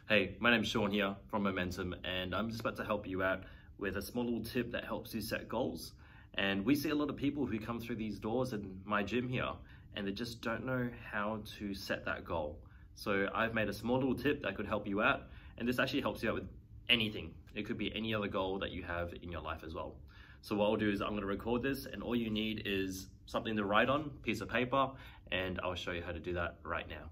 Hey, my name's Sean here from Momentum, and I'm just about to help you out with a small little tip that helps you set goals. And we see a lot of people who come through these doors in my gym here, and they just don't know how to set that goal. So I've made a small little tip that could help you out, and this actually helps you out with anything. It could be any other goal that you have in your life as well. So what I'll do is I'm going to record this, and all you need is something to write on, piece of paper, and I'll show you how to do that right now.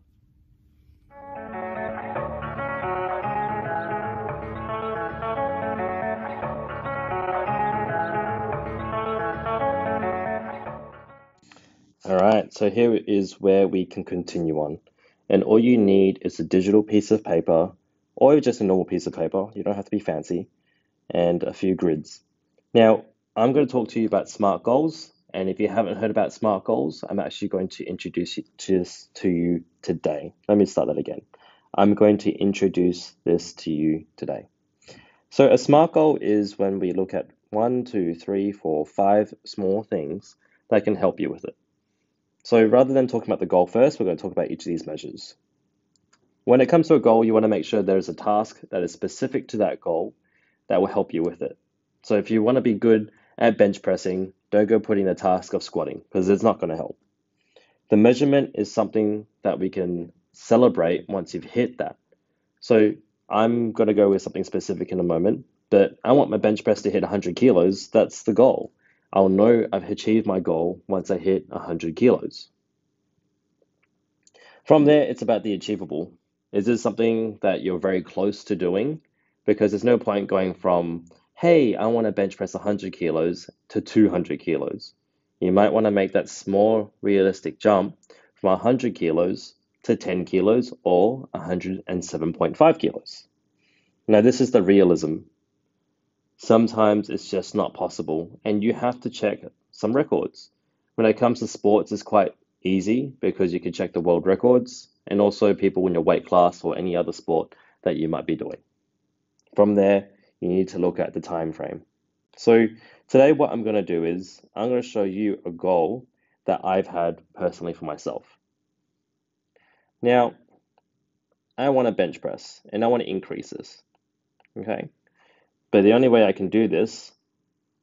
All right, so here is where we can continue on. And all you need is a digital piece of paper or just a normal piece of paper. You don't have to be fancy, and a few grids. Now, I'm going to talk to you about SMART goals. And if you haven't heard about SMART goals, I'm actually going to introduce this to you today. Let me start that again. I'm going to introduce this to you today. So a SMART goal is when we look at 1, 2, 3, 4, 5 small things that can help you with it. So rather than talking about the goal first, we're going to talk about each of these measures. When it comes to a goal, you want to make sure there's a task that is specific to that goal that will help you with it. So if you want to be good at bench pressing, don't go putting the task of squatting because it's not going to help. The measurement is something that we can celebrate once you've hit that. So I'm going to go with something specific in a moment, but I want my bench press to hit 100 kilos. That's the goal. I'll know I've achieved my goal once I hit 100 kilos. From there, it's about the achievable. Is this something that you're very close to doing? Because there's no point going from, hey, I want to bench press 100 kilos to 200 kilos. You might want to make that small, realistic jump from 100 kilos to 10 kilos or 107.5 kilos. Now, this is the realism. Sometimes it's just not possible, and you have to check some records. When it comes to sports, it's quite easy because you can check the world records and also people in your weight class or any other sport that you might be doing. From there, you need to look at the time frame. So today what I'm going to do is I'm going to show you a goal that I've had personally for myself. Now, I want to bench press and I want to increase this. Okay? But the only way I can do this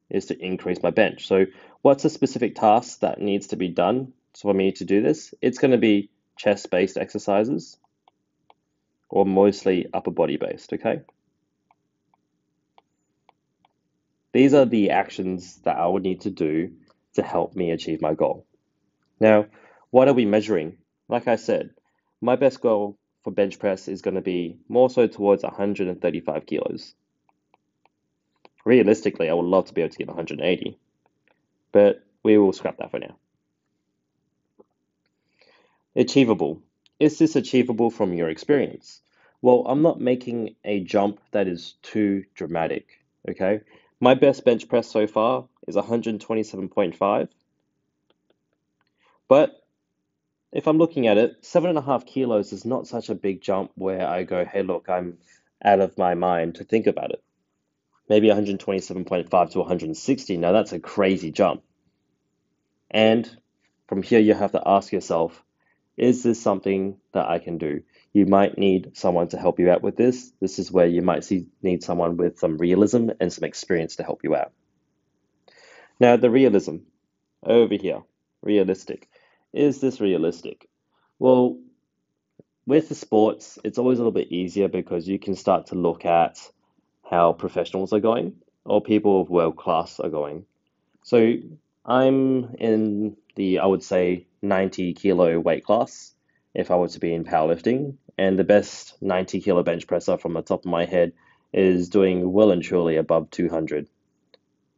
is to increase my bench. So what's a specific task that needs to be done for me to do this? It's going to be chest-based exercises or mostly upper body based, okay? These are the actions that I would need to do to help me achieve my goal. Now, what are we measuring? Like I said, my best goal for bench press is going to be more so towards 135 kilos. Realistically, I would love to be able to get 180, but we will scrap that for now. Achievable. Is this achievable from your experience? Well, I'm not making a jump that is too dramatic, okay? My best bench press so far is 127.5, but if I'm looking at it, 7.5 kilos is not such a big jump where I go, hey, look, I'm out of my mind to think about it. Maybe 127.5 to 160, now that's a crazy jump. And from here, you have to ask yourself, is this something that I can do? You might need someone to help you out with this. This is where you might need someone with some realism and some experience to help you out. Now, the realism over here, realistic. Is this realistic? Well, with the sports, it's always a little bit easier because you can start to look at how professionals are going or people of world class are going. So I'm in the, I would say, 90 kilo weight class if I were to be in powerlifting. And the best 90 kilo bench presser from the top of my head is doing well and truly above 200.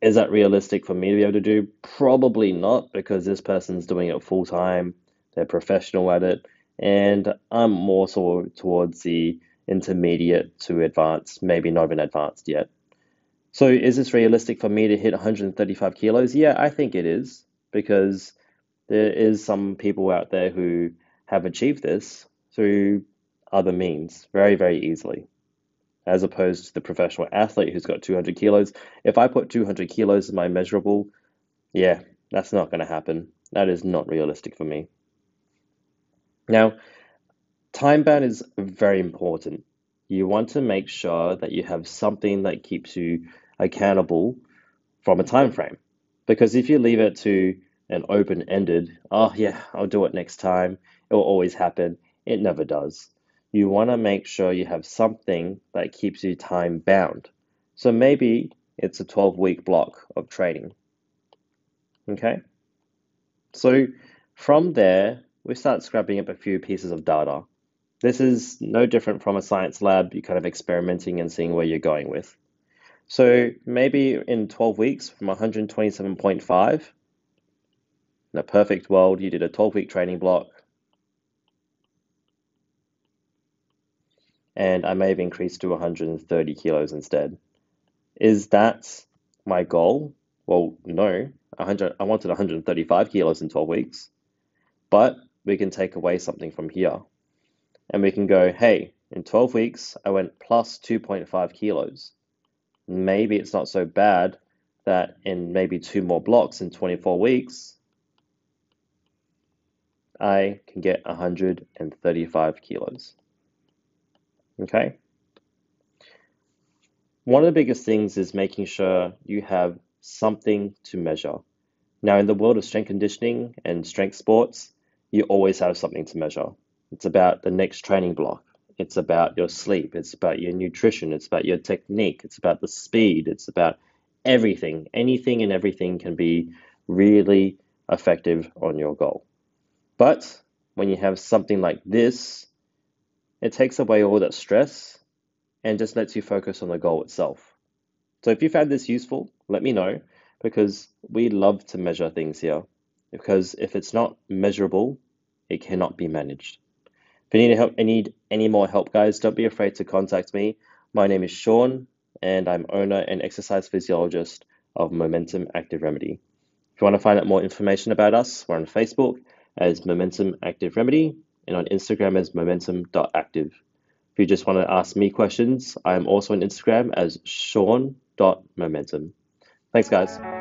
Is that realistic for me to be able to do? Probably not, because this person's doing it full time. They're professional at it. And I'm more so towards the intermediate to advanced, maybe not even advanced yet. So is this realistic for me to hit 135 kilos? Yeah, I think it is, because there is some people out there who have achieved this through other means very, very easily, as opposed to the professional athlete who's got 200 kilos. If I put 200 kilos as my measurable, yeah, that's not going to happen. That is not realistic for me. Now, time bound is very important. You want to make sure that you have something that keeps you accountable from a time frame. Because if you leave it to an open-ended, oh yeah, I'll do it next time, it will always happen, it never does. You want to make sure you have something that keeps you time bound. So maybe it's a 12-week block of training. Okay? So from there, we start scrapping up a few pieces of data. This is no different from a science lab. You're kind of experimenting and seeing where you're going with. So maybe in 12 weeks from 127.5, in a perfect world, you did a 12-week training block, and I may have increased to 130 kilos instead. Is that my goal? Well, no. I wanted 135 kilos in 12 weeks, but we can take away something from here. And we can go, hey, in 12 weeks, I went plus 2.5 kilos. Maybe it's not so bad that in maybe 2 more blocks in 24 weeks, I can get 135 kilos. Okay? One of the biggest things is making sure you have something to measure. Now, in the world of strength conditioning and strength sports, you always have something to measure. It's about the next training block. It's about your sleep. It's about your nutrition. It's about your technique. It's about the speed. It's about everything. Anything and everything can be really effective on your goal. But when you have something like this, it takes away all that stress and just lets you focus on the goal itself. So if you found this useful, let me know because we love to measure things here. Because if it's not measurable, it cannot be managed. If you need help, need any more help, guys, don't be afraid to contact me. My name is Sean, and I'm owner and exercise physiologist of Momentum Active Remedy. If you want to find out more information about us, we're on Facebook as Momentum Active Remedy and on Instagram as momentum.active. If you just want to ask me questions, I'm also on Instagram as Sean.momentum. Thanks, guys.